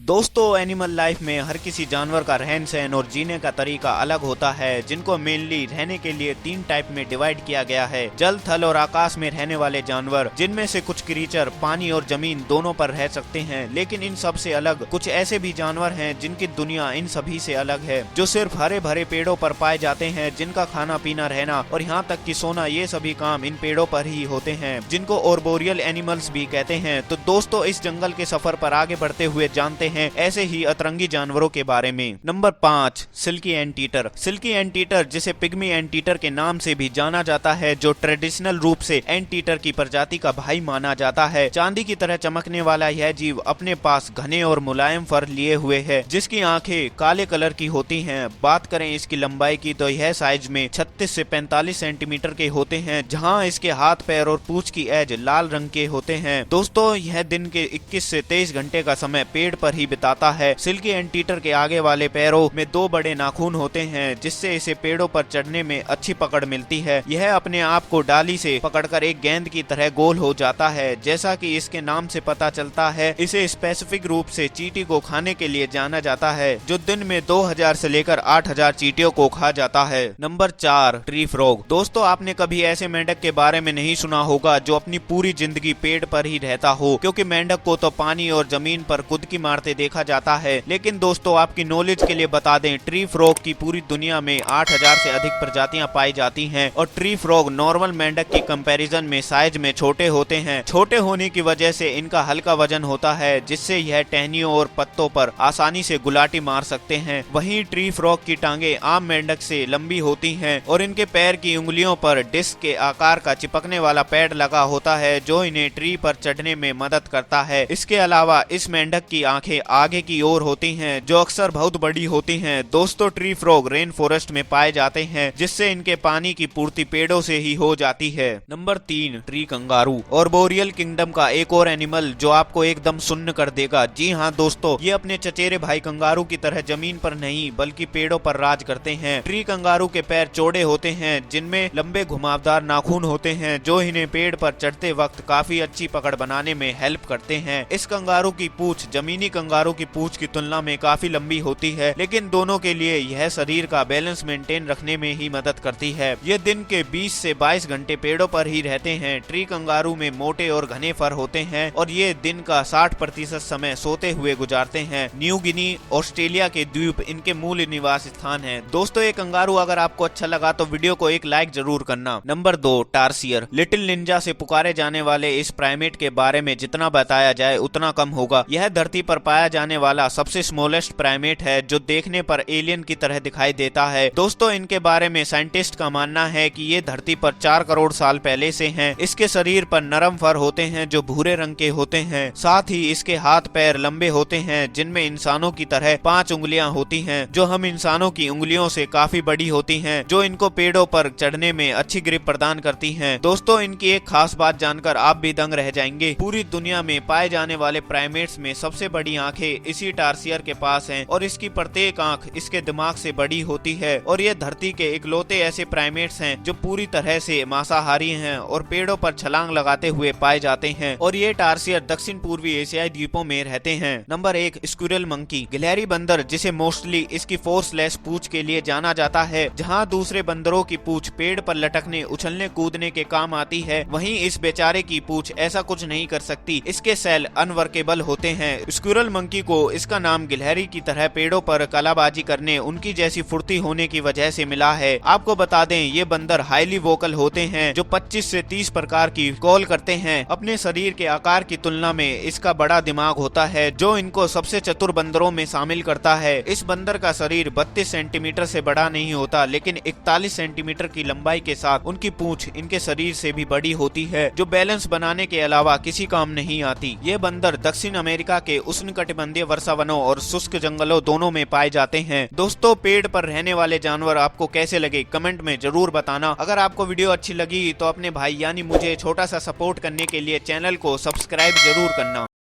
दोस्तों animal life में हर किसी जानवर का रहन सहन और जीने का तरीका अलग होता है, जिनको मेनली रहने के लिए 3 टाइप में डिवाइड किया गया है। जल, थल और आकाश में रहने वाले जानवर, जिनमें से कुछ क्रीचर पानी और जमीन दोनों पर रह सकते हैं, लेकिन इन सब से अलग कुछ ऐसे भी जानवर हैं जिनकी दुनिया इन सभी से अलग है, जो सिर्फ हरे भरे पेड़ों पर पाए जाते हैं, जिनका खाना पीना, रहना और यहाँ तक कि सोना, ये सभी काम इन पेड़ों पर ही होते हैं, जिनको आर्बोरियल एनिमल्स भी कहते हैं। तो दोस्तों इस जंगल के सफर पर आगे बढ़ते हुए जानते हैं ऐसे ही अतरंगी जानवरों के बारे में। Number 5, silky anteater. Silky anteater, जिसे पिग्मी एंटीटर के नाम से भी जाना जाता है, जो ट्रेडिशनल रूप से एंटीटर की प्रजाति का भाई माना जाता है। चांदी की तरह चमकने वाला यह जीव अपने पास घने और मुलायम फर लिए हुए है, जिसकी आंखें काले कलर की होती हैं। बात करें इसकी लंबाई की तो यह साइज में 36 से 45 सेंटीमीटर के होते हैं, जहां इसके हाथ, पैर और पूंछ की एज लाल रंग के होते हैं। दोस्तों यह दिन के 21 से 23 घंटे का समय पेड़ पर ही बिताता है। सिल्की एंटीटर के आगे वाले पैरों में 2 बड़े नाखून होते हैं, जिससे इसे पेड़ों पर चढ़ने में अच्छी पकड़ मिलती है। यह अपने आप को डाली से पकड़कर एक गेंद की तरह गोल हो जाता है। जैसा कि इसके नाम से पता चलता है, इसे स्पेसिफिक रूप से चींटी को खाने के लिए जाना जाता है, जो दिन में 2000 से लेकर 8000 चींटियों को खा जाता है। Number 4, tree frog. दोस्तों आपने कभी ऐसे मेंढक के बारे में नहीं सुना होगा जो अपनी पूरी जिंदगी पेड़ पर ही रहता हो, क्योंकि मेंढक को तो पानी और जमीन पर कुदकी मारते देखा जाता है। लेकिन दोस्तों आपकी नॉलेज के लिए बता दें, ट्री फ्रॉग की पूरी दुनिया में 8000 से अधिक प्रजातियां पाई जाती हैं, और ट्री फ्रॉग नॉर्मल मेंढक की कंपैरिजन में साइज में छोटे होते हैं। छोटे होने की वजह से इनका हल्का वजन होता है, जिससे यह टहनियों और पत्तों पर आसानी से गुलाटी मार सकते हैं। वहीं ट्री फ्रॉग की टांगे आम मेंढक से लंबी होती हैं, और इनके पैर की उंगलियों पर डिस्क के आकार का चिपकने वाला पैड लगा होता है, जो इन्हें ट्री पर चढ़ने में मदद करता है। इसके अलावा इस मेंढक की आंखें आगे की ओर होती हैं, जो अक्सर बहुत बड़ी होती हैं। दोस्तों ट्री फ्रॉग रेन फॉरेस्ट में पाए जाते हैं, जिससे इनके पानी की पूर्ति पेड़ों से ही हो जाती है। Number 3, tree kangaroo. Arboreal kingdom का एक और एनिमल जो आपको एकदम सुन्न कर देगा। जी हाँ दोस्तों, ये अपने चचेरे भाई कंगारू की तरह जमीन पर नहीं बल्कि पेड़ों पर राज करते हैं। ट्री कंगारू के पैर चौड़े होते हैं, जिनमें लंबे घुमावदार नाखून होते हैं, जो इन्हें पेड़ पर चढ़ते वक्त काफी अच्छी पकड़ बनाने में हेल्प करते हैं। इस कंगारू की पूंछ जमीनी कंगारू की पूंछ की तुलना में काफी लंबी होती है, लेकिन दोनों के लिए यह शरीर का बैलेंस मेंटेन रखने में ही मदद करती है। ये दिन के 20 से 22 घंटे पेड़ों पर ही रहते हैं। ट्री कंगारू में मोटे और घने फर होते हैं, और ये दिन का 60% समय सोते हुए गुजारते हैं। न्यू गिनी, ऑस्ट्रेलिया के द्वीप इनके मूल निवास स्थान है। दोस्तों ये कंगारू अगर आपको अच्छा लगा तो वीडियो को एक लाइक जरूर करना। Number 2, tarsier. लिटिल निंजा से पुकारे जाने वाले इस प्राइमेट के बारे में जितना बताया जाए उतना कम होगा। यह धरती पर पाया जाने वाला सबसे स्मॉलेस्ट प्राइमेट है, जो देखने पर एलियन की तरह दिखाई देता है। दोस्तों इनके बारे में साइंटिस्ट का मानना है कि ये धरती पर 4 करोड़ साल पहले से हैं। इसके शरीर पर नरम फर होते हैं, जो भूरे रंग के होते हैं। साथ ही इसके हाथ पैर लंबे होते हैं, जिनमें इंसानों की तरह 5 उंगलियां होती हैं, जो हम इंसानों की उंगलियों से काफी बड़ी होती हैं, जो इनको पेड़ों पर चढ़ने में अच्छी ग्रिप प्रदान करती हैं। दोस्तों इनकी एक खास बात जानकर आप भी दंग रह जाएंगे। पूरी दुनिया में पाए जाने वाले प्राइमेट्स में सबसे बड़ी आंखें इसी टार्सियर के पास हैं, और इसकी प्रत्येक आंख इसके दिमाग से बड़ी होती है। और ये धरती के इकलौते ऐसे प्राइमेट्स हैं जो पूरी तरह से मांसाहारी हैं और पेड़ों पर छलांग लगाते हुए पाए जाते हैं। और ये टार्सियर दक्षिण पूर्वी एशियाई द्वीपों में रहते हैं। Number 1, squirrel monkey. गिलहरी बंदर, जिसे मोस्टली इसकी फोर्सलेस पूंछ के लिए जाना जाता है। जहाँ दूसरे बंदरों की पूंछ पेड़ पर लटकने, उछलने कूदने के काम आती है, वहीं इस बेचारे की पूंछ ऐसा कुछ नहीं कर सकती। इसके सेल अनवर्केबल होते हैं। स्क्विरल मंकी को इसका नाम गिलहरी की तरह पेड़ों पर कलाबाजी करने, उनकी जैसी फुर्ती होने की वजह से मिला है। आपको बता दें ये बंदर हाईली वोकल होते हैं, जो 25 से 30 प्रकार की कॉल करते हैं। अपने शरीर के आकार की तुलना में इसका बड़ा दिमाग होता है, जो इनको सबसे चतुर बंदरों में शामिल करता है। इस बंदर का शरीर 32 सेंटीमीटर से बड़ा नहीं होता, लेकिन 41 सेंटीमीटर की लंबाई के साथ उनकी पूंछ इनके शरीर से भी बड़ी होती है, जो बैलेंस बनाने के अलावा किसी काम नहीं आती। ये बंदर दक्षिण अमेरिका के उष्णकटिबंधीय वर्षावनों और शुष्क जंगलों दोनों में पाए जाते हैं। दोस्तों पेड़ पर रहने वाले जानवर आपको कैसे लगे कमेंट में जरूर बताना। अगर आपको वीडियो अच्छी लगी तो अपने भाई यानी मुझे छोटा सा सपोर्ट करने के लिए चैनल को सब्सक्राइब जरूर करना।